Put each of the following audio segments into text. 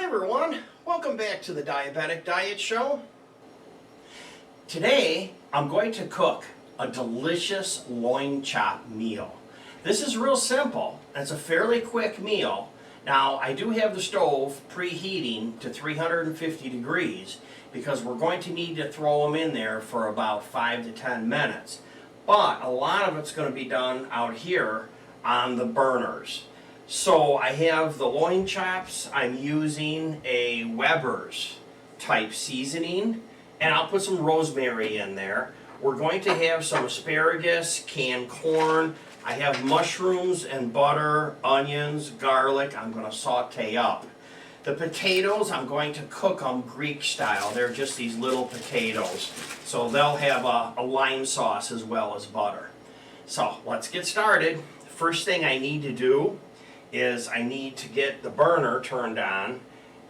everyone, welcome back to the Diabetic Diet Show. Today I'm going to cook a delicious loin chop meal. This is real simple. It's a fairly quick meal. Now I do have the stove preheating to 350 degrees because we're going to need to throw them in there for about 5 to 10 minutes. But a lot of it's going to be done out here on the burners. So I have the loin chops. I'm using a Weber's type seasoning, and I'll put some rosemary in there. We're going to have some asparagus, canned corn. I have mushrooms and butter, onions, garlic. I'm going to saute up. The potatoes, I'm going to cook them Greek style. They're just these little potatoes. So they'll have a lime sauce as well as butter. So let's get started. First thing I need to do is I need to get the burner turned on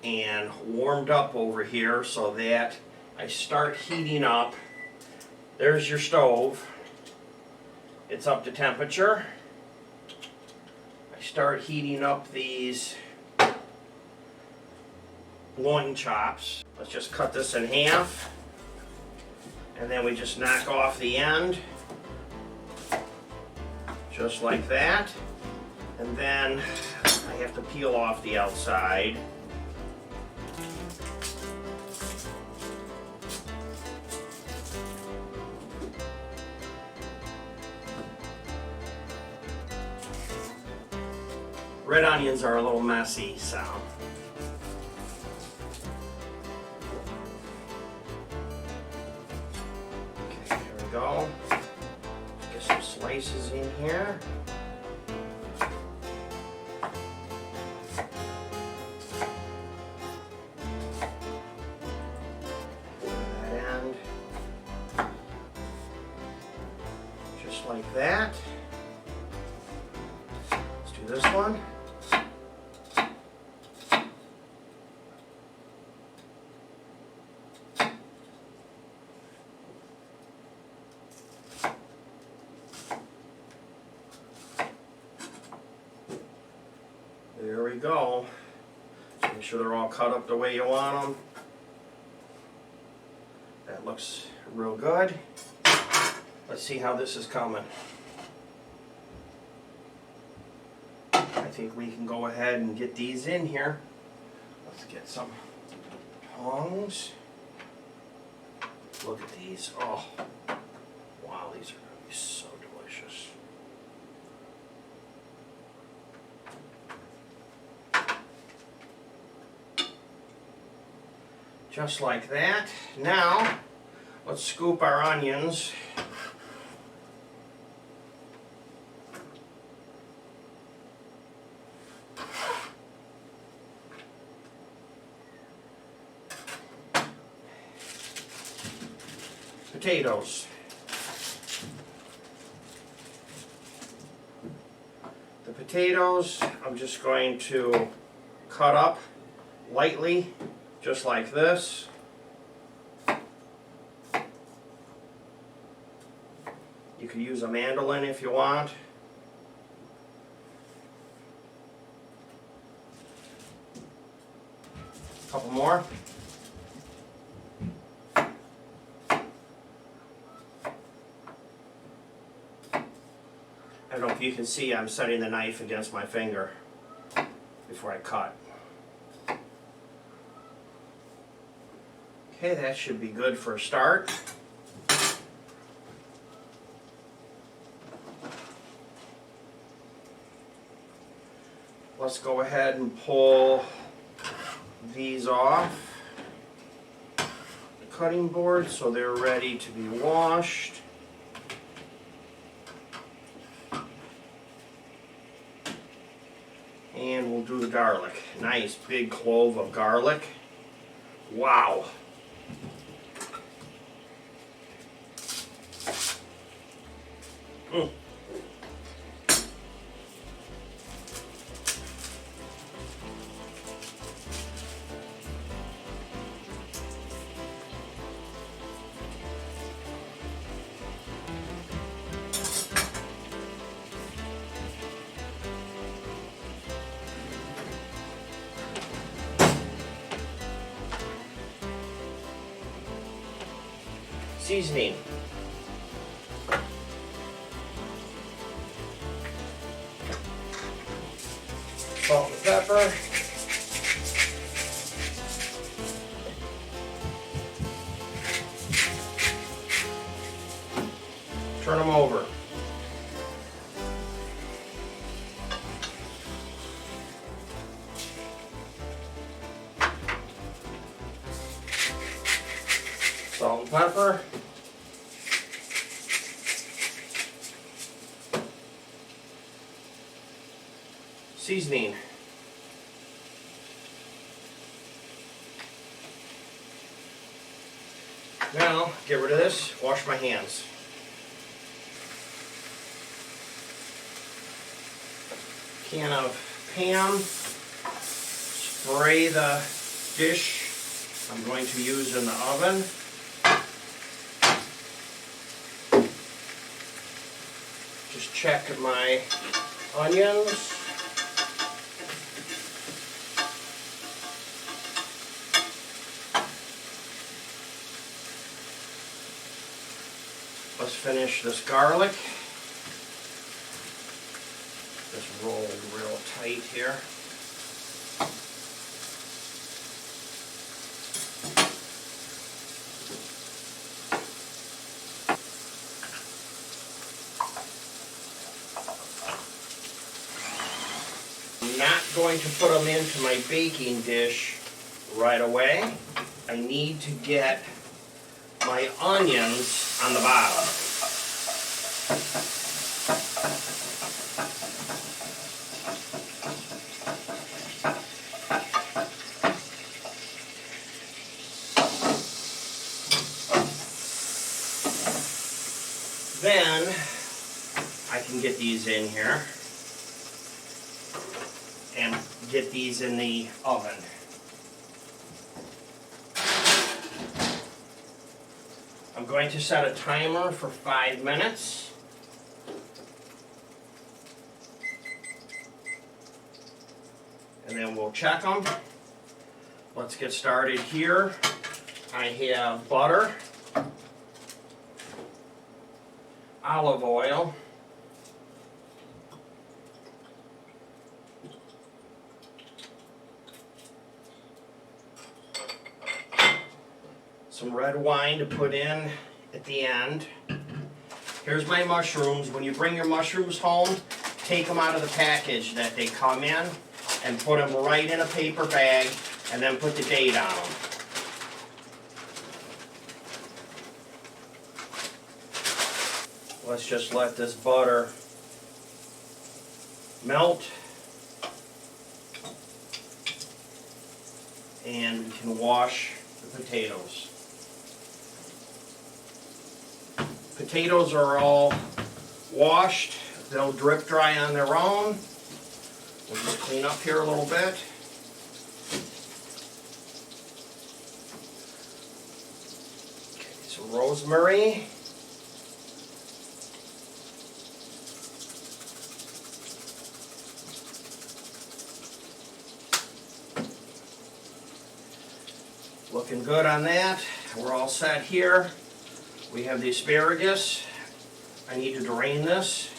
and warmed up over here so that I start heating up. There's your stove. It's up to temperature. I start heating up these loin chops. Let's just cut this in half, and then we just knock off the end just like that. And then I have to peel off the outside. Red onions are a little messy, so. Okay, here we go. Get some slices in here. Like that. Let's do this one. There we go. Make sure they're all cut up the way you want them. That looks real good. Let's see how this is coming. I think we can go ahead and get these in here. Let's get some tongs. Look at these. Oh, wow, these are going to be so delicious. Just like that. Now, let's scoop our onions. Potatoes. The potatoes I'm just going to cut up lightly, just like this. You could use a mandolin if you want. A couple more. I don't know if you can see, I'm setting the knife against my finger before I cut. Okay, that should be good for a start. Let's go ahead and pull these off the cutting board so they're ready to be washed. And we'll do the garlic. Nice big clove of garlic. Wow. Seasoning. Salt and pepper. Turn them over. Salt and pepper. Seasoning. Now, get rid of this, wash my hands. Can of Pam, spray the dish I'm going to use in the oven. Just check my onions. Let's finish this garlic. Just rolled real tight here. I'm not going to put them into my baking dish right away. I need to get my onions on the bottom. Then I can get these in here and get these in the oven. I'm going to set a timer for 5 minutes. And then we'll check them. Let's get started here. I have butter, olive oil, some red wine to put in at the end. Here's my mushrooms. When you bring your mushrooms home, take them out of the package that they come in and put them right in a paper bag and then put the date on them. Let's just let this butter melt, and we can wash the potatoes. Potatoes are all washed. They'll drip dry on their own. We'll just clean up here a little bit. Okay, some rosemary. Looking good on that. We're all set here. We have the asparagus. I need to drain this.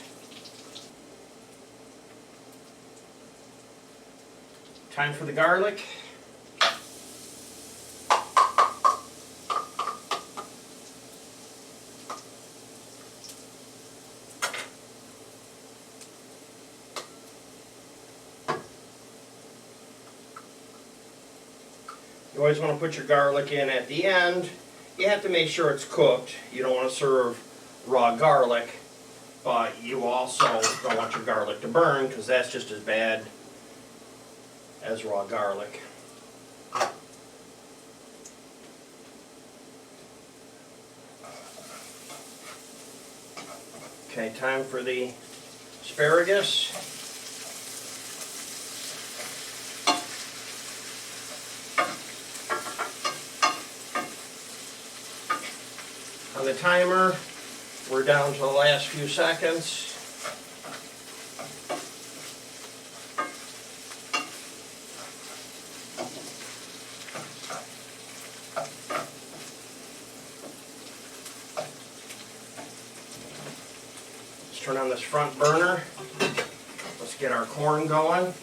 Time for the garlic. You always want to put your garlic in at the end. You have to make sure it's cooked. You don't want to serve raw garlic, but you also don't want your garlic to burn, because that's just as bad as raw garlic. Okay, time for the asparagus. On the timer, we're down to the last few seconds. turn on this front burner. Let's get our corn going.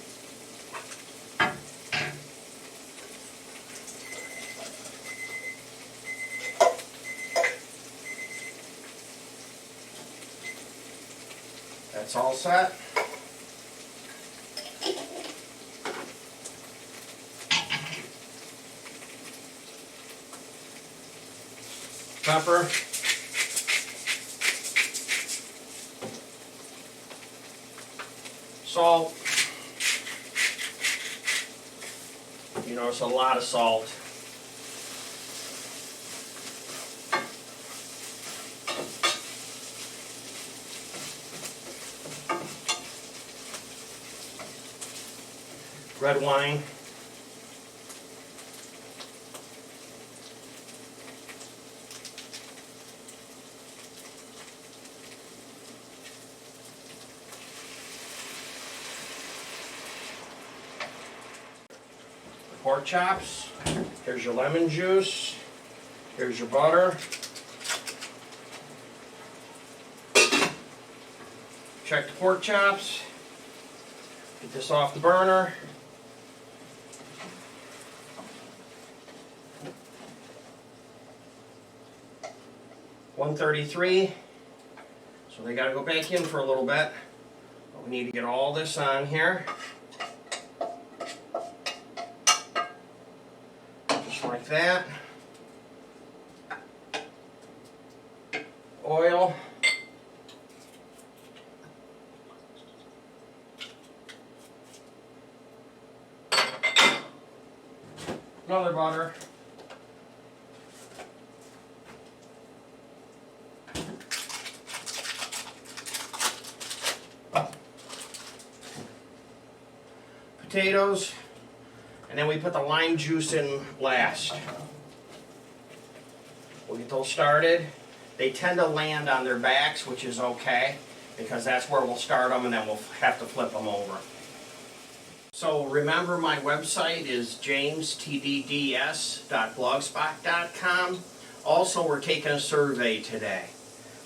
That's all set. Pepper. Salt. You notice a lot of salt. Red wine. Pork chops. Here's your lemon juice. Here's your butter. Check the pork chops. Get this off the burner. $133. So they got to go back in for a little bit. But we need to get all this on here. Just like that. Oil. Another butter. Potatoes, and then we put the lime juice in last. We'll get those started. They tend to land on their backs, which is okay, because that's where we'll start them, and then we'll have to flip them over. So remember, my website is jamestdds.blogspot.com. Also, we're taking a survey today.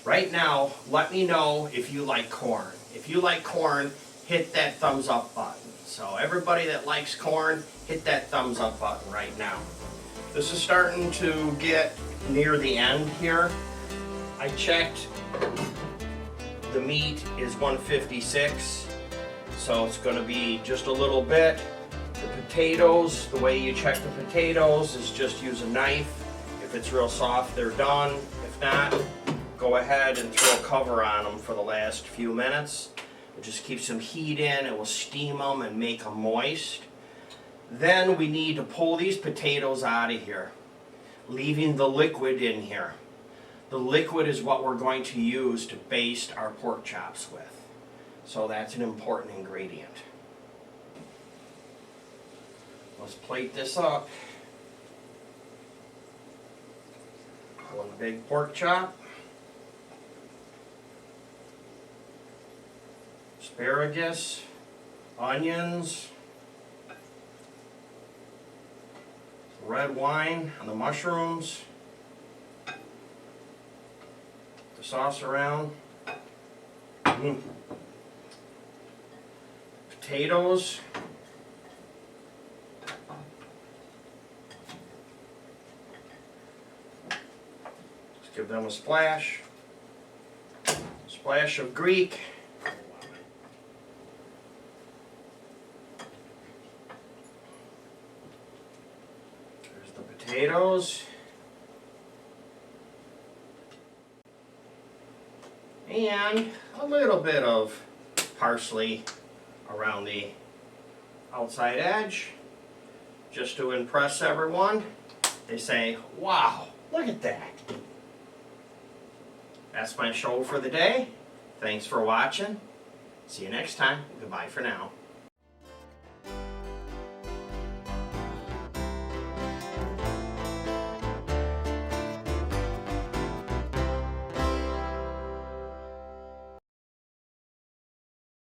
Right now, let me know if you like corn. If you like corn, hit that thumbs up button. So everybody that likes corn, hit that thumbs up button right now. This is starting to get near the end here. I checked, the meat is 156, so it's going to be just a little bit. The potatoes, the way you check the potatoes is just use a knife. If it's real soft, they're done. If not, go ahead and throw a cover on them for the last few minutes. It just keeps some heat in, it will steam them and make them moist. Then we need to pull these potatoes out of here, leaving the liquid in here. The liquid is what we're going to use to baste our pork chops with. So that's an important ingredient. Let's plate this up. One big pork chop. Asparagus, onions, red wine on the mushrooms, the sauce around, potatoes, let's give them a splash of Greek. Potatoes, and a little bit of parsley around the outside edge, just to impress everyone. They say, wow, look at that. That's my show for the day. Thanks for watching. See you next time. Goodbye for now.